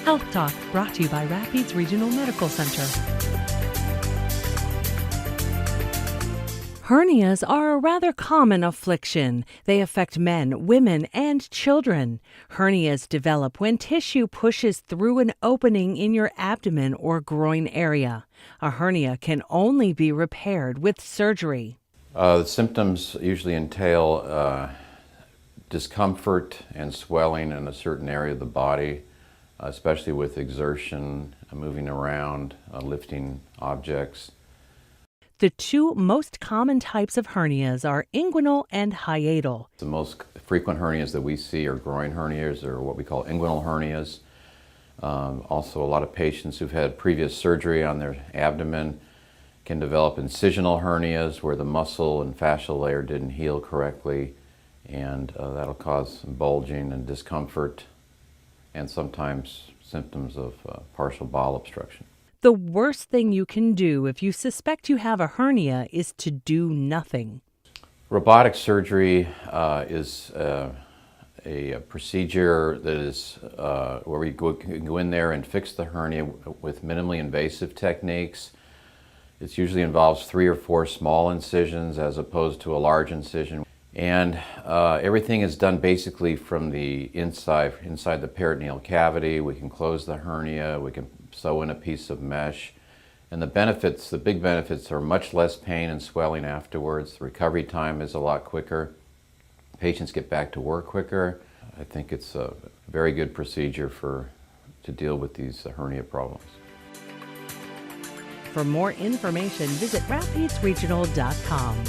Health Talk brought to you by Rapides Regional Medical Center. Hernias are a rather common affliction. They affect men, women, and children. Hernias develop when tissue pushes through an opening in your abdomen or groin area. A hernia can only be repaired with surgery. The symptoms usually entail discomfort and swelling in a certain area of the body, especially with exertion, moving around, lifting objects. The two most common types of hernias are inguinal and hiatal. The most frequent hernias that we see are groin hernias, or what we call inguinal hernias. Also, a lot of patients who've had previous surgery on their abdomen can develop incisional hernias where the muscle and fascial layer didn't heal correctly, and that'll cause bulging and discomfort and sometimes symptoms of partial bowel obstruction. The worst thing you can do if you suspect you have a hernia is to do nothing. Robotic surgery is a procedure that is where we can go in there and fix the hernia with minimally invasive techniques. It usually involves 3 or 4 small incisions as opposed to a large incision. And everything is done basically from the inside the peritoneal cavity. We can close the hernia, we can sew in a piece of mesh. And the big benefits are much less pain and swelling afterwards. The recovery time is a lot quicker. Patients get back to work quicker. I think it's a very good procedure to deal with these hernia problems. For more information, visit rapidesregional.com.